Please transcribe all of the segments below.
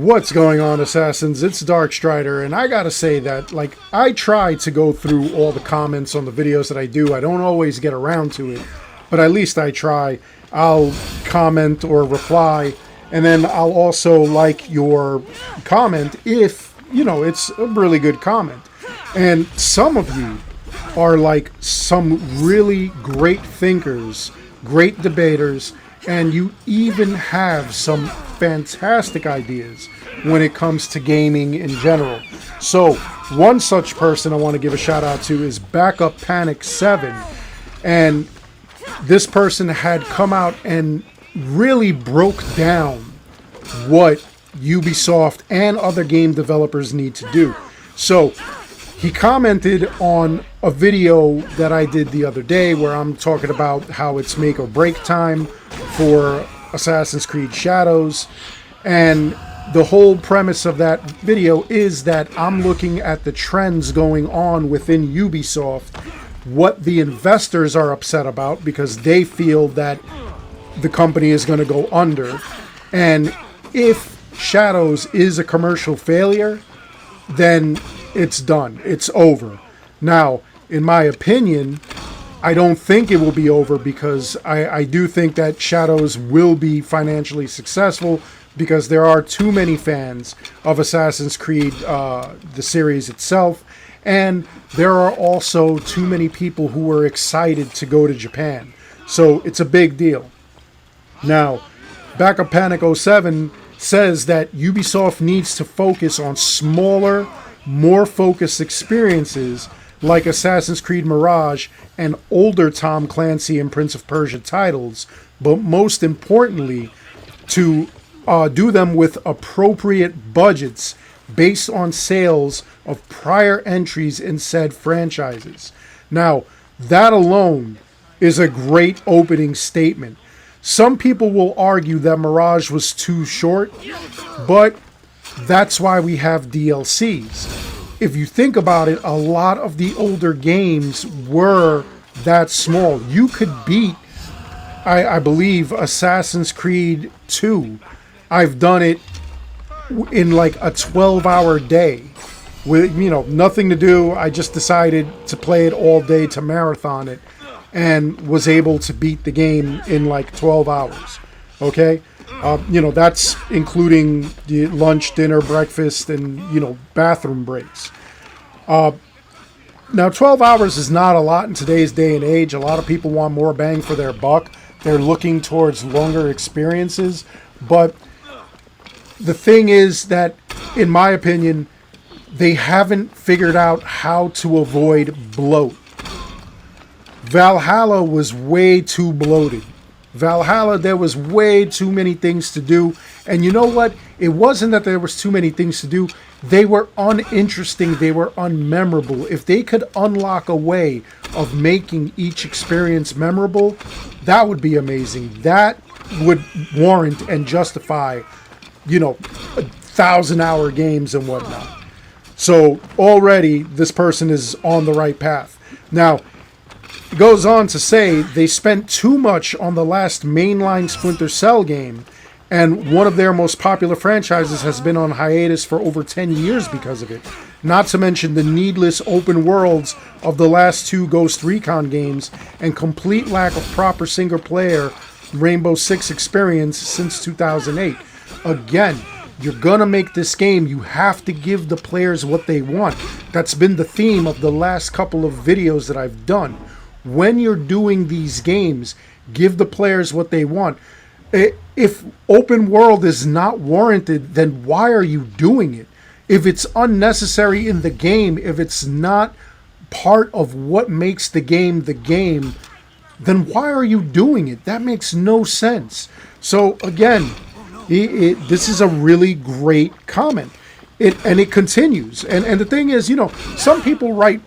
What's going on, Assassins? It's Dark Strider, and I gotta say that, like, I try to go through all the comments on the videos that I do. I don't always get around to it, but at least I try. I'll comment or reply, and then I'll also like your comment if, you know, it's a really good comment. And some of you are like some really great thinkers, great debaters, and you even have some fantastic ideas when it comes to gaming in general. So one such person I want to give a shout out to is Backup Panic 7, and this person had come out and really broke down what Ubisoft and other game developers need to do. So he commented on a video that I did the other day where I'm talking about how it's make or break time for Assassin's Creed Shadows. And the whole premise of that video is that I'm looking at the trends going on within Ubisoft, what the investors are upset about because they feel that the company is going to go under. And if Shadows is a commercial failure, then it's done. It's over. Now, in my opinion, I don't think it will be over because I do think that Shadows will be financially successful because there are too many fans of Assassin's Creed, the series itself, and there are also too many people who are excited to go to Japan. So it's a big deal. Now, Backup Panic 07 says that Ubisoft needs to focus on smaller, more focused experiences like Assassin's Creed Mirage and older Tom Clancy and Prince of Persia titles, but most importantly, to do them with appropriate budgets based on sales of prior entries in said franchises. Now, that alone is a great opening statement. Some people will argue that Mirage was too short, but that's why we have DLCs. If you think about it, a lot of the older games were that small. You could beat, I believe, Assassin's Creed 2. I've done it in like a 12-hour day with, you know, nothing to do. I just decided to play it all day, to marathon it, and was able to beat the game in like 12 hours. Okay? You know, that's including the lunch, dinner, breakfast, and, you know, bathroom breaks. Now, 12 hours is not a lot in today's day and age. A lot of people want more bang for their buck. They're looking towards longer experiences. But the thing is that, in my opinion, they haven't figured out how to avoid bloat. Valhalla was way too bloated. Valhalla, there was way too many things to do. And you know what? It wasn't that there was too many things to do. They were uninteresting. They were unmemorable. If they could unlock a way of making each experience memorable, that would be amazing. That would warrant and justify, you know, 1,000-hour games and whatnot. So already this person is on the right path. Now, it goes on to say they spent too much on the last mainline Splinter Cell game, and one of their most popular franchises has been on hiatus for over 10 years because of it. Not to mention the needless open worlds of the last two Ghost Recon games and complete lack of proper single-player Rainbow Six experience since 2008. Again, you're gonna make this game, you have to give the players what they want. That's been the theme of the last couple of videos that I've done. When you're doing these games, give the players what they want. If open world is not warranted, then why are you doing it? If it's unnecessary in the game, if it's not part of what makes the game, then why are you doing it? That makes no sense. So again, this is a really great comment. And it continues. And the thing is, you know, some people write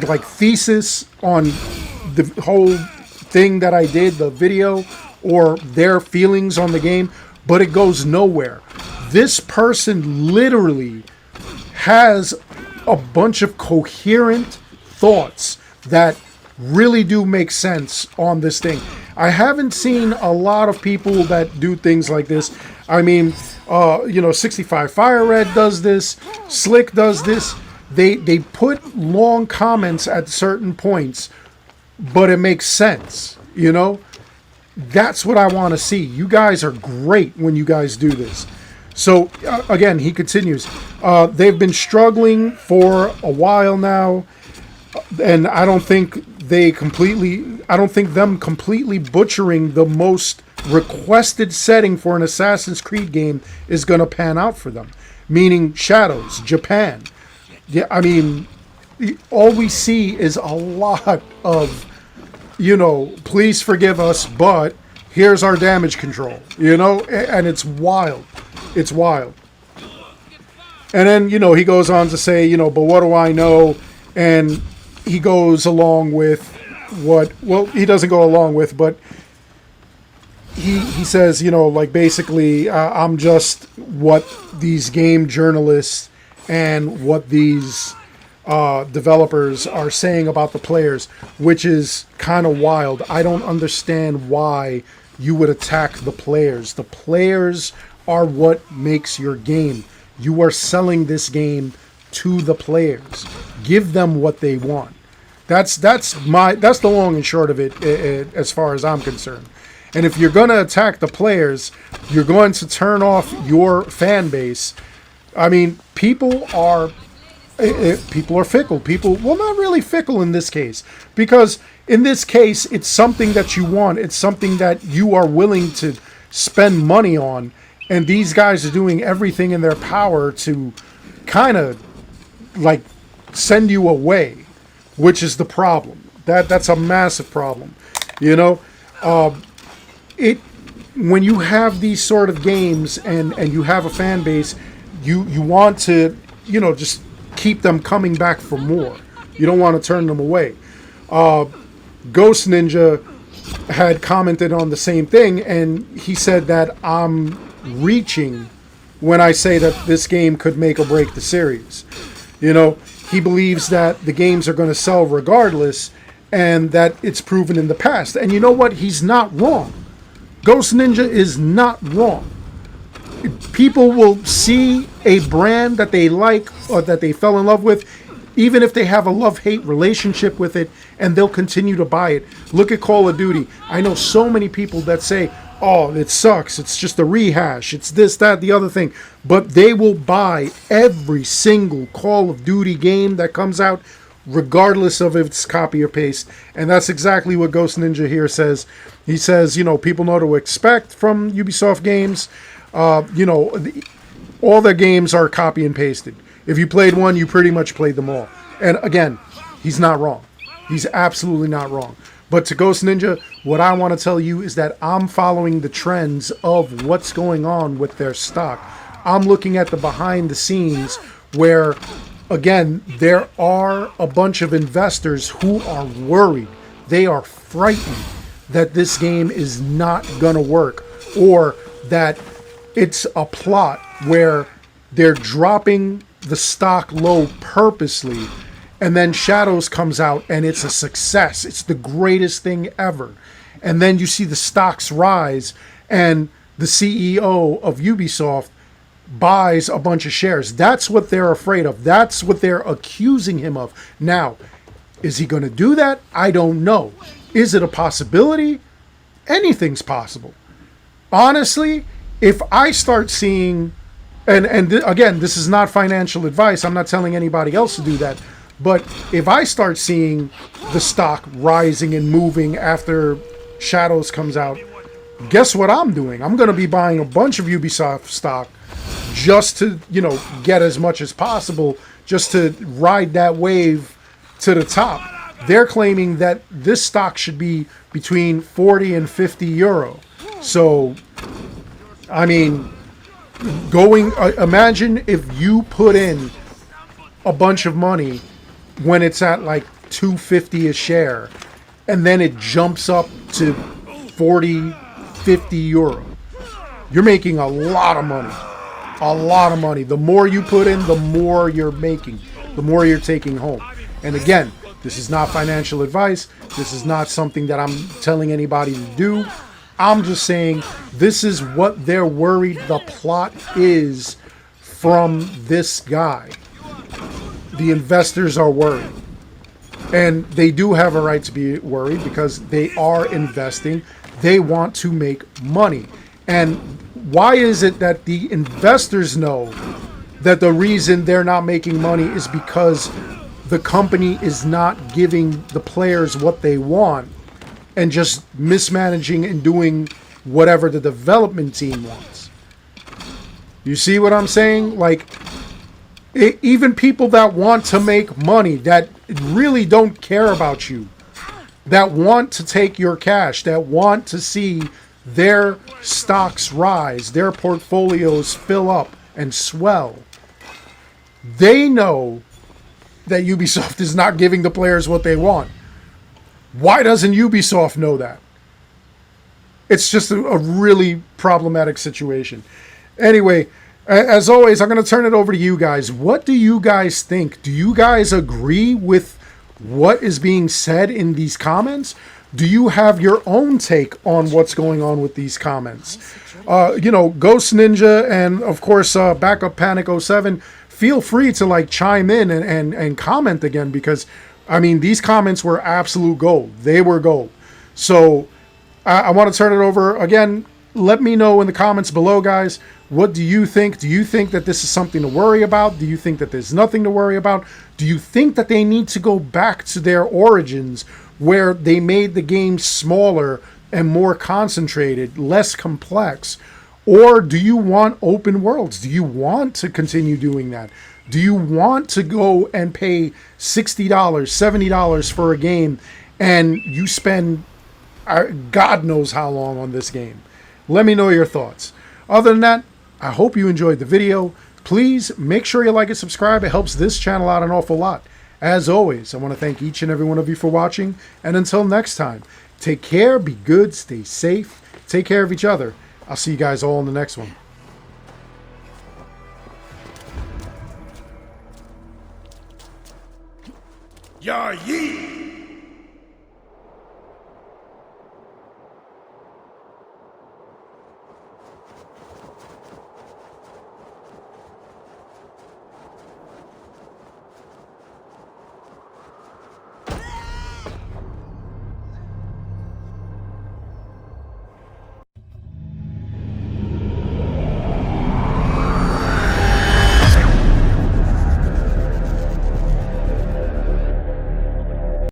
like thesis on the whole thing that I did, the video, or their feelings on the game, but it goes nowhere. This person literally has a bunch of coherent thoughts that really do make sense on this thing. I haven't seen a lot of people that do things like this. I mean, 65 Fire Red does this. Slick does this. They put long comments at certain points, but it makes sense. That's what I want to see. You guys are great when you guys do this. So, again, he continues. They've been struggling for a while now, and I don't think them completely butchering the most requested setting for an Assassin's Creed game is going to pan out for them. Meaning Shadows, Japan. Yeah, I mean, all we see is a lot of, please forgive us, but here's our damage control, and it's wild. It's wild. And then, he goes on to say, but what do I know? And he goes along with he doesn't go along with, but he says, basically, I'm just what these game journalists and what these developers are saying about the players, which is kind of wild. I don't understand why you would attack the players. The players are what makes your game. You are selling this game to the players. Give them what they want. That's the long and short of it, as far as I'm concerned. And if you're going to attack the players, you're going to turn off your fan base. I mean, people are fickle. Not really fickle in this case, because in this case, it's something that you want. It's something that you are willing to spend money on. And these guys are doing everything in their power to kind of send you away, which is the problem. That's a massive problem. When you have these sort of games and you have a fan base, you want to, just keep them coming back for more. You don't want to turn them away. Ghost Ninja had commented on the same thing, and he said that I'm reaching when I say that this game could make or break the series. He believes that the games are going to sell regardless, and that it's proven in the past. And you know what? He's not wrong. Ghost Ninja is not wrong. People will see a brand that they like or that they fell in love with, even if they have a love-hate relationship with it, and they'll continue to buy it. Look at Call of Duty. I know so many people that say, oh, it sucks, it's just a rehash, it's this, that, the other thing. But they will buy every single Call of Duty game that comes out, regardless of if it's copy or paste. And that's exactly what Ghost Ninja here says. He says, people know to expect from Ubisoft games. All their games are copy and pasted. If you played one, you pretty much played them all. And again, he's not wrong. He's absolutely not wrong. But to Ghost Ninja, what I want to tell you is that I'm following the trends of what's going on with their stock. I'm looking at the behind the scenes where, again, there are a bunch of investors who are worried. They are frightened that this game is not going to work, or that it's a plot where they're dropping the stock low purposely, and then Shadows comes out and it's a success. It's the greatest thing ever. And then you see the stocks rise, and the CEO of Ubisoft buys a bunch of shares. That's what they're afraid of. That's what they're accusing him of. Now, is he going to do that? I don't know. Is it a possibility? Anything's possible. Honestly, if I start seeing, again, this is not financial advice. I'm not telling anybody else to do that. But if I start seeing the stock rising and moving after Shadows comes out, guess what I'm doing? I'm going to be buying a bunch of Ubisoft stock just to, get as much as possible, just to ride that wave to the top. They're claiming that this stock should be between 40 and 50 euro. So, I mean, imagine if you put in a bunch of money when it's at like 250 a share, and then it jumps up to 40, 50 euro. You're making a lot of money. A lot of money. The more you put in, the more you're making, the more you're taking home. And again, this is not financial advice. This is not something that I'm telling anybody to do. I'm just saying this is what they're worried the plot is from this guy. The investors are worried. And they do have a right to be worried because they are investing. They want to make money. And why is it that the investors know that the reason they're not making money is because the company is not giving the players what they want and just mismanaging and doing whatever the development team wants? You see what I'm saying? Like, even people that want to make money, that really don't care about you, that want to take your cash, that want to see their stocks rise, their portfolios fill up and swell, they know that Ubisoft is not giving the players what they want. Why doesn't Ubisoft know that? It's just a really problematic situation. Anyway, as always, I'm going to turn it over to you guys. What do you guys think? Do you guys agree with what is being said in these comments? Do you have your own take on what's going on with these comments? Ghost Ninja and, of course, Backup Panic 07, feel free to, like, chime in and comment again because, I mean, these comments were absolute gold. They were gold. So I want to turn it over. Again, let me know in the comments below, guys. What do you think? Do you think that this is something to worry about? Do you think that there's nothing to worry about? Do you think that they need to go back to their origins where they made the game smaller and more concentrated, less complex? Or do you want open worlds? Do you want to continue doing that? Do you want to go and pay $60, $70 for a game and you spend God knows how long on this game? Let me know your thoughts. Other than that, I hope you enjoyed the video. Please make sure you like and subscribe. It helps this channel out an awful lot. As always, I want to thank each and every one of you for watching. And until next time, take care, be good, stay safe, take care of each other. I'll see you guys all in the next one. Yar yee!